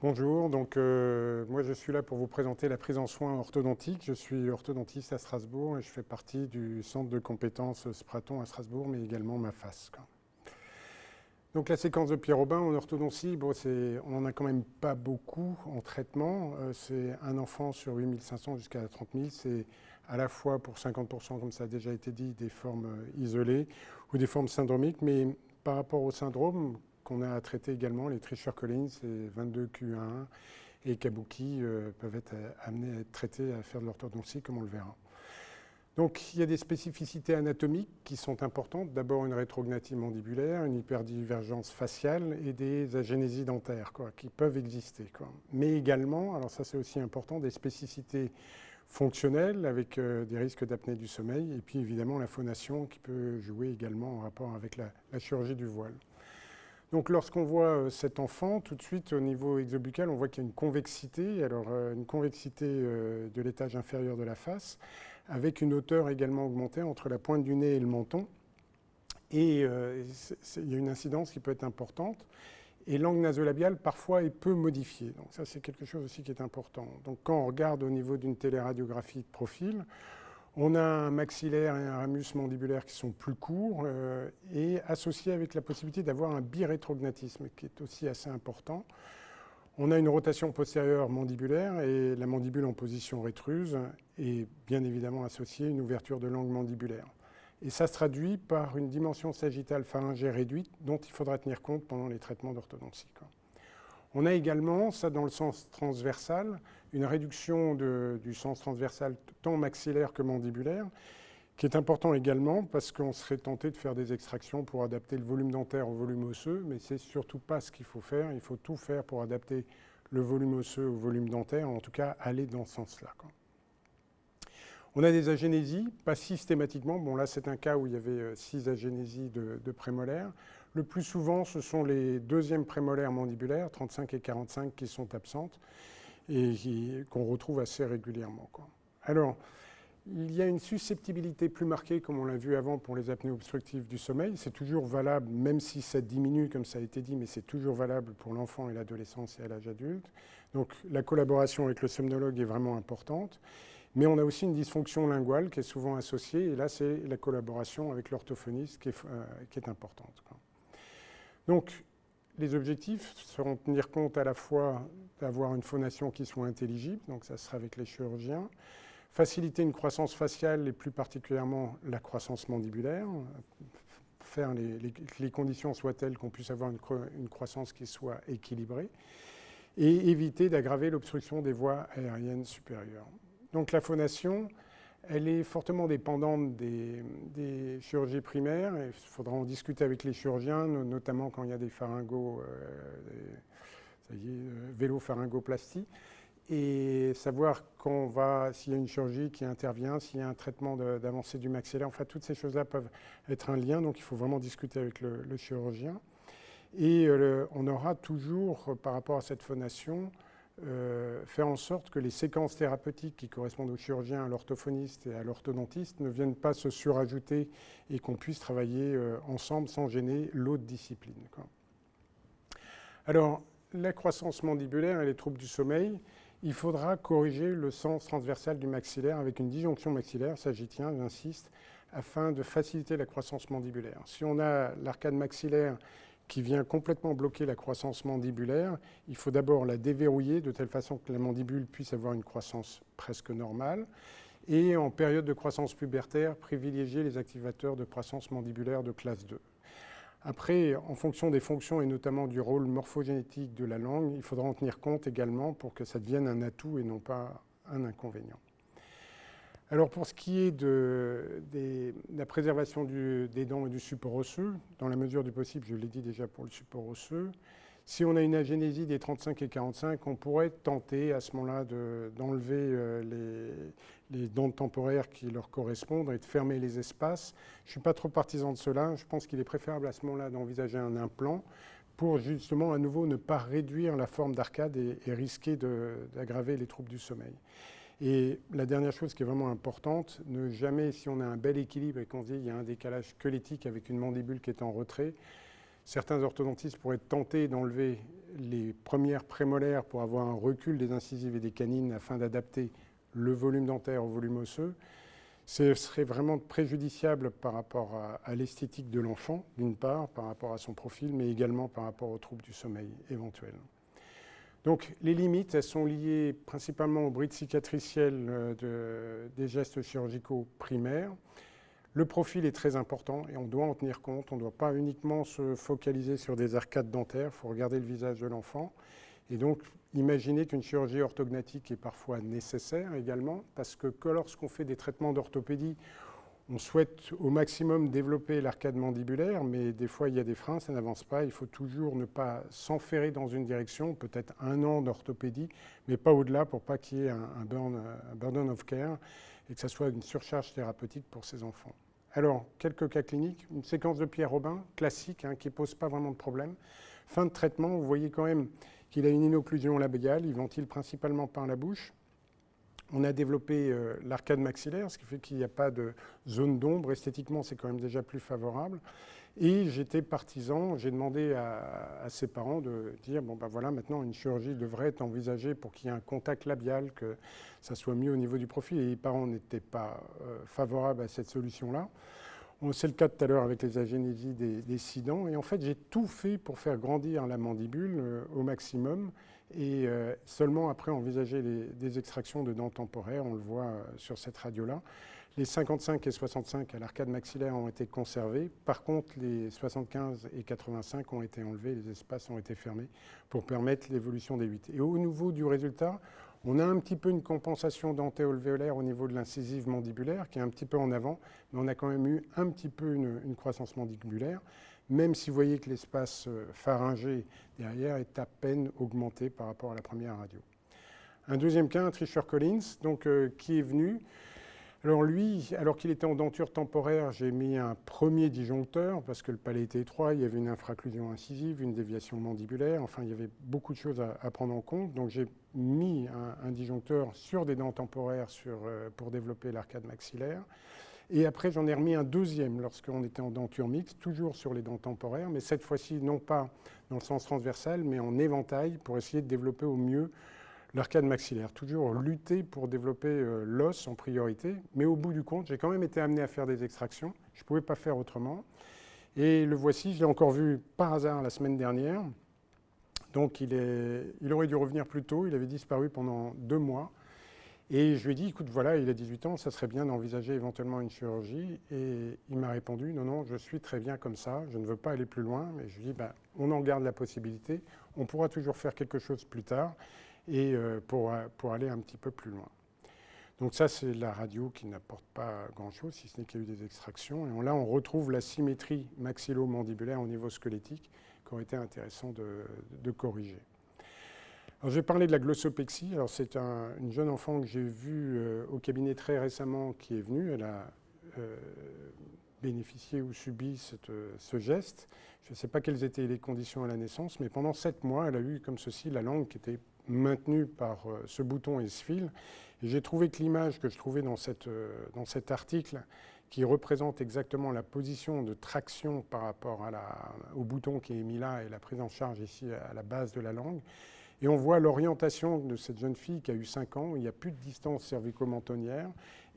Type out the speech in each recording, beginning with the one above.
Bonjour, moi je suis là pour vous présenter la prise en soins orthodontique. Je suis orthodontiste à Strasbourg et je fais partie du centre de compétences Spraton à Strasbourg, mais également MAFAS, quoi. Donc la séquence de Pierre Robin en orthodontie, on n'en a quand même pas beaucoup en traitement. C'est un enfant sur 8500 jusqu'à 30 000. C'est à la fois pour 50%, comme ça a déjà été dit, des formes isolées ou des formes syndromiques, mais par rapport au syndrome qu'on a à traiter également, les Treacher-Collins, c'est 22q1 et Kabuki peuvent être amenés à être traités, à faire de l'orthodontie, comme on le verra. Donc il y a des spécificités anatomiques qui sont importantes. D'abord une rétrognathie mandibulaire, une hyperdivergence faciale et des agénésies dentaires qui peuvent exister. Mais également, alors ça c'est aussi important, des spécificités fonctionnelles avec des risques d'apnée du sommeil et puis évidemment la phonation qui peut jouer également en rapport avec la chirurgie du voile. Donc lorsqu'on voit cet enfant, tout de suite au niveau exobuccal, on voit qu'il y a une convexité, une convexité de l'étage inférieur de la face, avec une hauteur également augmentée entre la pointe du nez et le menton. Et il y a une incidence qui peut être importante. Et l'angle nasolabial, parfois, est peu modifié. Donc ça, c'est quelque chose aussi qui est important. Donc quand on regarde au niveau d'une téléradiographie de profil, on a un maxillaire et un ramus mandibulaire qui sont plus courts et associés avec la possibilité d'avoir un birétrognatisme qui est aussi assez important. On a une rotation postérieure mandibulaire et la mandibule en position rétruse et bien évidemment associée une ouverture de l'angle mandibulaire. Et ça se traduit par une dimension sagittale pharyngée réduite dont il faudra tenir compte pendant les traitements d'orthodontie. On a également, ça dans le sens transversal, une réduction du sens transversal tant maxillaire que mandibulaire, qui est important également parce qu'on serait tenté de faire des extractions pour adapter le volume dentaire au volume osseux, mais c'est surtout pas ce qu'il faut faire. Il faut tout faire pour adapter le volume osseux au volume dentaire, en tout cas aller dans ce sens-là. On a des agénésies, pas systématiquement. Bon, là, c'est un cas où il y avait 6 agénésies de prémolaires. Le plus souvent, ce sont les deuxièmes prémolaires mandibulaires, 35 et 45, qui sont absentes et qu'on retrouve assez régulièrement. Alors, il y a une susceptibilité plus marquée, comme on l'a vu avant, pour les apnées obstructives du sommeil. C'est toujours valable, même si ça diminue, comme ça a été dit, mais c'est toujours valable pour l'enfant et l'adolescence et à l'âge adulte. Donc, la collaboration avec le somnologue est vraiment importante. Mais on a aussi une dysfonction linguale qui est souvent associée, et là, c'est la collaboration avec l'orthophoniste qui est importante. Donc, les objectifs seront de tenir compte à la fois d'avoir une phonation qui soit intelligible, donc ça sera avec les chirurgiens, faciliter une croissance faciale et plus particulièrement la croissance mandibulaire, faire les conditions soient telles qu'on puisse avoir une croissance qui soit équilibrée, et éviter d'aggraver l'obstruction des voies aériennes supérieures. Donc la phonation, elle est fortement dépendante des chirurgies primaires. Il faudra en discuter avec les chirurgiens, notamment quand il y a des vélopharyngoplasties, et savoir s'il y a une chirurgie qui intervient, s'il y a un traitement d'avancée du maxillaire. Enfin, toutes ces choses-là peuvent être un lien, donc il faut vraiment discuter avec le chirurgien. Et on aura toujours, par rapport à cette phonation, faire en sorte que les séquences thérapeutiques qui correspondent au chirurgien, à l'orthophoniste et à l'orthodontiste ne viennent pas se surajouter et qu'on puisse travailler ensemble sans gêner l'autre discipline. Alors, la croissance mandibulaire et les troubles du sommeil, il faudra corriger le sens transversal du maxillaire avec une disjonction maxillaire, ça j'y tiens, j'insiste, afin de faciliter la croissance mandibulaire. Si on a l'arcade maxillaire qui vient complètement bloquer la croissance mandibulaire, il faut d'abord la déverrouiller de telle façon que la mandibule puisse avoir une croissance presque normale. Et en période de croissance pubertaire, privilégier les activateurs de croissance mandibulaire de classe 2. Après, en fonction des fonctions et notamment du rôle morphogénétique de la langue, il faudra en tenir compte également pour que ça devienne un atout et non pas un inconvénient. Alors pour ce qui est de la préservation des dents et du support osseux, dans la mesure du possible, je l'ai dit déjà pour le support osseux, si on a une agénésie des 35 et 45, on pourrait tenter à ce moment-là d'enlever les dents temporaires qui leur correspondent et de fermer les espaces. Je ne suis pas trop partisan de cela. Je pense qu'il est préférable à ce moment-là d'envisager un implant pour justement à nouveau ne pas réduire la forme d'arcade et risquer d'aggraver les troubles du sommeil. Et la dernière chose qui est vraiment importante, ne jamais, si on a un bel équilibre et qu'on se dit qu'il y a un décalage squelettique avec une mandibule qui est en retrait, Certains orthodontistes pourraient tenter d'enlever les premières prémolaires pour avoir un recul des incisives et des canines afin d'adapter le volume dentaire au volume osseux. Ce serait vraiment préjudiciable par rapport à l'esthétique de l'enfant, d'une part, par rapport à son profil, mais également par rapport aux troubles du sommeil éventuels. Donc les limites, elles sont liées principalement au bride cicatriciel des gestes chirurgicaux primaires. Le profil est très important et on doit en tenir compte. On ne doit pas uniquement se focaliser sur des arcades dentaires, il faut regarder le visage de l'enfant. Et donc, imaginez qu'une chirurgie orthognatique est parfois nécessaire également, parce que lorsqu'on fait des traitements d'orthopédie, on souhaite au maximum développer l'arcade mandibulaire, mais des fois il y a des freins, ça n'avance pas. Il faut toujours ne pas s'enferrer dans une direction, peut-être 1 an d'orthopédie, mais pas au-delà pour pas qu'il y ait un burden of care et que ça soit une surcharge thérapeutique pour ces enfants. Alors, quelques cas cliniques, une séquence de Pierre Robin, classique, qui ne pose pas vraiment de problème. Fin de traitement, vous voyez quand même qu'il a une inocclusion labiale, il ventile principalement par la bouche. On a développé l'arcade maxillaire, ce qui fait qu'il n'y a pas de zone d'ombre. Esthétiquement, c'est quand même déjà plus favorable. Et j'étais partisan, j'ai demandé à ses parents de dire, bon ben voilà, maintenant une chirurgie devrait être envisagée pour qu'il y ait un contact labial, que ça soit mieux au niveau du profil. Et les parents n'étaient pas favorables à cette solution-là. C'est le cas tout à l'heure avec les agénésies des 6 dents. Et en fait, j'ai tout fait pour faire grandir la mandibule au maximum et seulement après envisager des extractions de dents temporaires. On le voit sur cette radio-là. Les 55 et 65 à l'arcade maxillaire ont été conservés. Par contre, les 75 et 85 ont été enlevés. Les espaces ont été fermés pour permettre l'évolution des 8. Et au niveau du résultat, on a un petit peu une compensation dentéo-alvéolaire au niveau de l'incisive mandibulaire qui est un petit peu en avant, mais on a quand même eu un petit peu une croissance mandibulaire, même si vous voyez que l'espace pharyngé derrière est à peine augmenté par rapport à la première radio. Un deuxième cas, un Tricher Collins, donc, qui est venu. Alors lui, alors qu'il était en denture temporaire, j'ai mis un premier disjoncteur parce que le palais était étroit, il y avait une infraclusion incisive, une déviation mandibulaire, enfin il y avait beaucoup de choses à prendre en compte. Donc j'ai mis un disjoncteur sur des dents temporaires pour développer l'arcade maxillaire. Et après j'en ai remis un deuxième lorsqu'on était en denture mixte, toujours sur les dents temporaires, mais cette fois-ci non pas dans le sens transversal, mais en éventail pour essayer de développer au mieux l'arcade maxillaire, toujours lutter pour développer l'os en priorité, mais au bout du compte, j'ai quand même été amené à faire des extractions, je ne pouvais pas faire autrement. Et le voici, je l'ai encore vu par hasard la semaine dernière, donc il aurait dû revenir plus tôt, il avait disparu pendant 2 mois, et je lui ai dit, écoute, voilà, il a 18 ans, ça serait bien d'envisager éventuellement une chirurgie, et il m'a répondu, non, non, je suis très bien comme ça, je ne veux pas aller plus loin, mais je lui ai dit, ben, on en garde la possibilité, on pourra toujours faire quelque chose plus tard, et pour aller un petit peu plus loin. Donc ça, c'est la radio qui n'apporte pas grand-chose, si ce n'est qu'il y a eu des extractions. Et là, on retrouve la symétrie maxillo-mandibulaire au niveau squelettique, qui aurait été intéressant de corriger. Alors, je vais parler de la glossopexie. Alors, c'est une jeune enfant que j'ai vue au cabinet très récemment qui est venue. Elle a bénéficié ou subi ce geste. Je ne sais pas quelles étaient les conditions à la naissance, mais pendant 7 mois, elle a eu comme ceci la langue qui était maintenue par ce bouton et ce fil. Et j'ai trouvé que l'image que je trouvais dans cet article, qui représente exactement la position de traction par rapport au bouton qui est mis là et la prise en charge ici à la base de la langue. Et on voit l'orientation de cette jeune fille qui a eu 5 ans, où il n'y a plus de distance cervico-mentonnière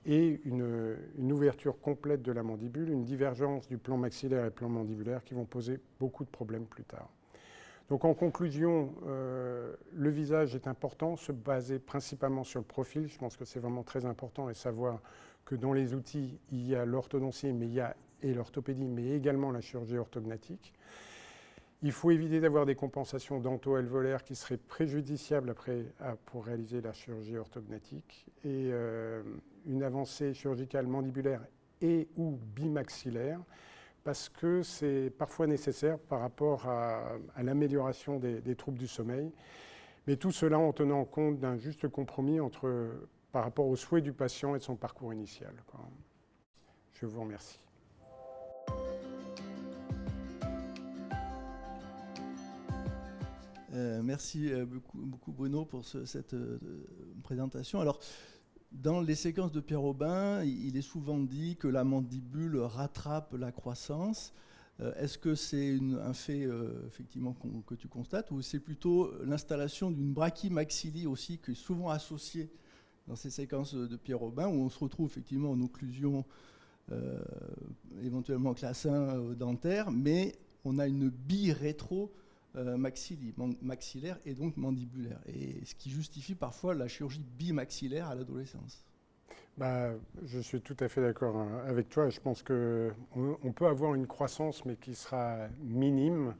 et une ouverture complète de la mandibule, une divergence du plan maxillaire et plan mandibulaire qui vont poser beaucoup de problèmes plus tard. Donc en conclusion, le visage est important, se baser principalement sur le profil. Je pense que c'est vraiment très important et savoir que dans les outils, il y a l'orthodontie et l'orthopédie, mais également la chirurgie orthognatique. Il faut éviter d'avoir des compensations dento-alvéolaires qui seraient préjudiciables après pour réaliser la chirurgie orthognatique et une avancée chirurgicale mandibulaire et ou bimaxillaire, parce que c'est parfois nécessaire par rapport à l'amélioration des troubles du sommeil. Mais tout cela en tenant compte d'un juste compromis par rapport aux souhaits du patient et de son parcours initial. Je vous remercie. Merci beaucoup Bruno pour cette présentation. Alors, dans les séquences de Pierre Robin, il est souvent dit que la mandibule rattrape la croissance. Est-ce que c'est un fait effectivement que tu constates, ou c'est plutôt l'installation d'une brachymaxille aussi, qui est souvent associée dans ces séquences de Pierre Robin, où on se retrouve effectivement en occlusion, éventuellement classe 1 dentaire, mais on a une maxillaire et donc mandibulaire, et ce qui justifie parfois la chirurgie bimaxillaire à l'adolescence. Bah, je suis tout à fait d'accord avec toi. Je pense qu'on peut avoir une croissance, mais qui sera minime.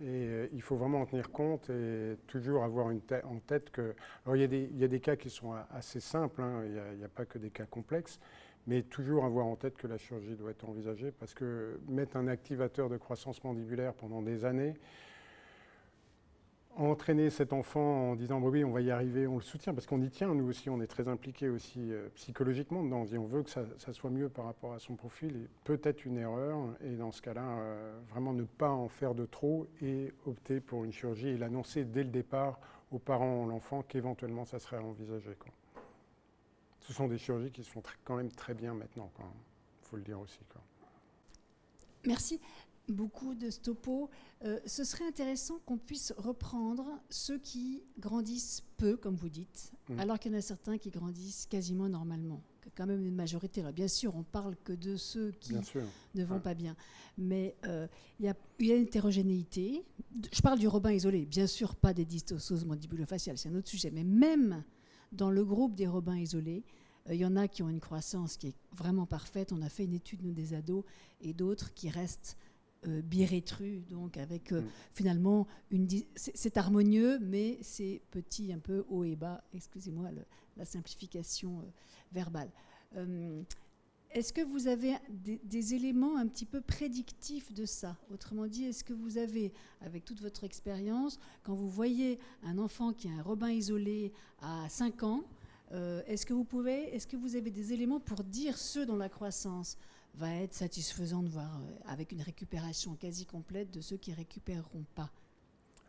Et il faut vraiment en tenir compte et toujours avoir en tête que... Alors, il y a des cas qui sont assez simples, hein, il n'y a pas que des cas complexes, mais toujours avoir en tête que la chirurgie doit être envisagée, parce que mettre un activateur de croissance mandibulaire pendant des années, entraîner cet enfant en disant bah oui, on va y arriver, on le soutient, parce qu'on y tient, nous aussi, on est très impliqués aussi psychologiquement dedans, on veut que ça soit mieux par rapport à son profil, et peut-être une erreur, et dans ce cas-là, vraiment ne pas en faire de trop et opter pour une chirurgie et l'annoncer dès le départ aux parents, à l'enfant, qu'éventuellement ça serait à envisager, quoi. Ce sont des chirurgies qui se font quand même très bien maintenant, il faut le dire aussi, quoi. Merci beaucoup de ce topo. Ce serait intéressant qu'on puisse reprendre ceux qui grandissent peu, comme vous dites, alors qu'il y en a certains qui grandissent quasiment normalement. Quand même une majorité. Alors bien sûr, on parle que de ceux qui ne vont pas bien. Mais il y a une hétérogénéité. Je parle du Robin isolé, bien sûr pas des dystossoses mandibulofaciales, c'est un autre sujet. Mais même dans le groupe des Robins isolés, il y en a qui ont une croissance qui est vraiment parfaite. On a fait une étude, nous, des ados, et d'autres qui restent birétrus, donc avec finalement, c'est harmonieux, mais c'est petit, un peu haut et bas. Excusez-moi la simplification verbale. Est-ce que vous avez des éléments un petit peu prédictifs de ça? Autrement dit, est-ce que vous avez, avec toute votre expérience, quand vous voyez un enfant qui a un Robin isolé à 5 ans, est-ce que vous avez des éléments pour dire ceux dont la croissance va être satisfaisante, voire avec une récupération quasi complète de ceux qui ne récupéreront pas?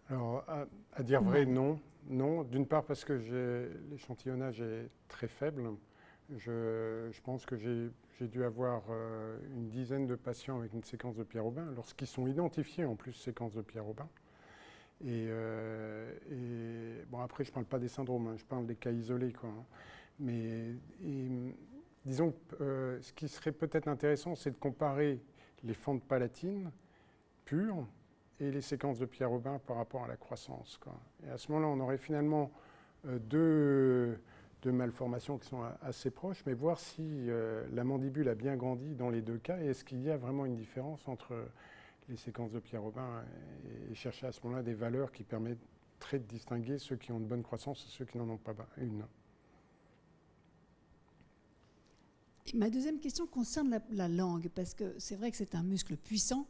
Alors, à dire vrai, non. Non, d'une part parce que l'échantillonnage est très faible. Je pense que j'ai dû avoir une dizaine de patients avec une séquence de Pierre Robin, lorsqu'ils sont identifiés en plus séquence de Pierre Robin. Et bon, après, je ne parle pas des syndromes, hein, je parle des cas isolés, quoi. Mais disons que ce qui serait peut-être intéressant, c'est de comparer les fentes palatines pures et les séquences de Pierre Robin par rapport à la croissance, quoi. Et à ce moment-là, on aurait finalement deux malformations qui sont assez proches, mais voir si la mandibule a bien grandi dans les deux cas, et est-ce qu'il y a vraiment une différence entre les séquences de Pierre Robin et chercher à ce moment-là des valeurs qui permettraient de distinguer ceux qui ont une bonne croissance et ceux qui n'en ont pas une. Ma deuxième question concerne la langue, parce que c'est vrai que c'est un muscle puissant,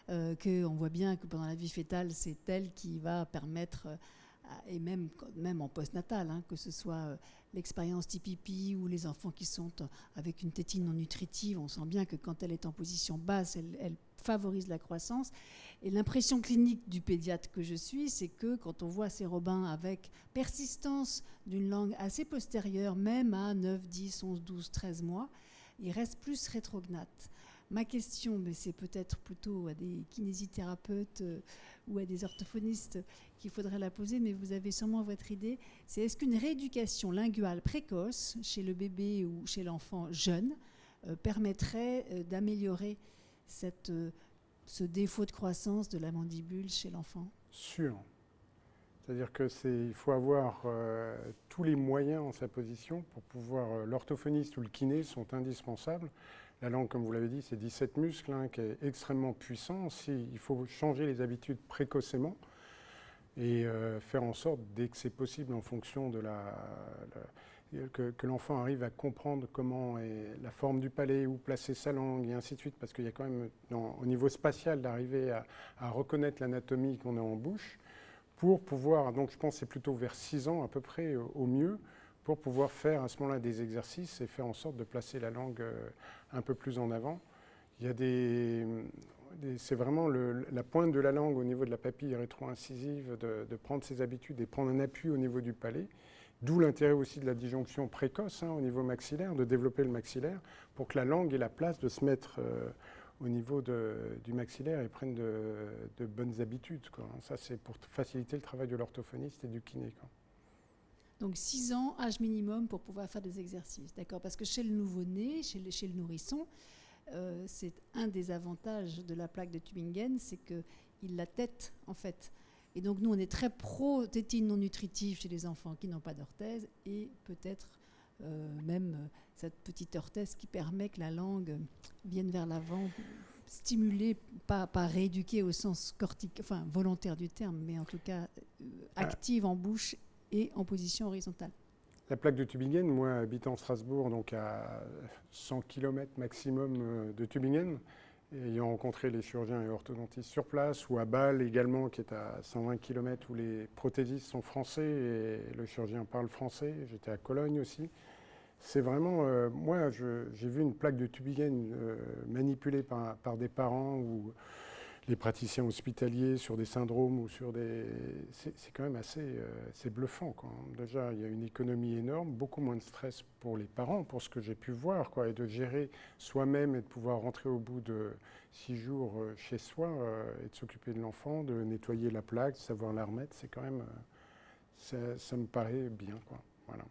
qu'on voit bien que pendant la vie fœtale, c'est elle qui va permettre, et même en postnatal, hein, que ce soit l'expérience TPP ou les enfants qui sont avec une tétine non nutritive, on sent bien que quand elle est en position basse, elle favorise la croissance. Et l'impression clinique du pédiatre que je suis, c'est que quand on voit ces Robins avec persistance d'une langue assez postérieure, même à 9, 10, 11, 12, 13 mois, ils restent plus rétrognates. Ma question, mais c'est peut-être plutôt à des kinésithérapeutes ou à des orthophonistes qu'il faudrait la poser, mais vous avez sûrement votre idée, c'est est-ce qu'une rééducation linguale précoce chez le bébé ou chez l'enfant jeune permettrait d'améliorer ce défaut de croissance de la mandibule chez l'enfant? Sûr. C'est-à-dire qu'il faut avoir tous les moyens en sa position pour pouvoir... l'orthophoniste ou le kiné sont indispensables. La langue, comme vous l'avez dit, c'est 17 muscles, hein, qui est extrêmement puissant. Il faut changer les habitudes précocement et faire en sorte, dès que c'est possible, en fonction de que l'enfant arrive à comprendre comment est la forme du palais, où placer sa langue, et ainsi de suite, parce qu'il y a quand même, au niveau spatial, d'arriver à reconnaître l'anatomie qu'on a en bouche, pour pouvoir, donc je pense que c'est plutôt vers 6 ans à peu près, au mieux, pour pouvoir faire à ce moment-là des exercices et faire en sorte de placer la langue un peu plus en avant. Il y a c'est vraiment la pointe de la langue au niveau de la papille rétro-incisive, de prendre ses habitudes et prendre un appui au niveau du palais, d'où l'intérêt aussi de la disjonction précoce, hein, au niveau maxillaire, de développer le maxillaire, pour que la langue ait la place de se mettre au niveau du maxillaire, ils prennent de bonnes habitudes, quoi. Ça, c'est pour faciliter le travail de l'orthophoniste et du kiné, quoi. Donc 6 ans, âge minimum pour pouvoir faire des exercices, d'accord? Parce que chez le nouveau-né, chez le nourrisson, c'est un des avantages de la plaque de Tübingen, c'est qu'il la tète en fait. Et donc nous, on est très pro tétine non nutritive chez les enfants qui n'ont pas d'orthèse et peut-être même cette petite orthèse qui permet que la langue vienne vers l'avant, stimulée, pas rééduquée au sens volontaire du terme, mais en tout cas active en bouche et en position horizontale. La plaque de Tübingen, moi habitant Strasbourg, donc à 100 km maximum de Tübingen, ayant rencontré les chirurgiens et orthodontistes sur place, ou à Bâle également, qui est à 120 km, où les prothésistes sont français et le chirurgien parle français. J'étais à Cologne aussi. C'est vraiment, moi j'ai vu une plaque de Tübingen manipulée par des parents ou les praticiens hospitaliers sur des syndromes ou sur des... C'est quand même assez c'est bluffant, quoi. Déjà, il y a une économie énorme, beaucoup moins de stress pour les parents, pour ce que j'ai pu voir, quoi, et de gérer soi-même et de pouvoir rentrer au bout de 6 jours chez soi et de s'occuper de l'enfant, de nettoyer la plaque, de savoir la remettre, c'est quand même... ça me paraît bien, quoi. Voilà.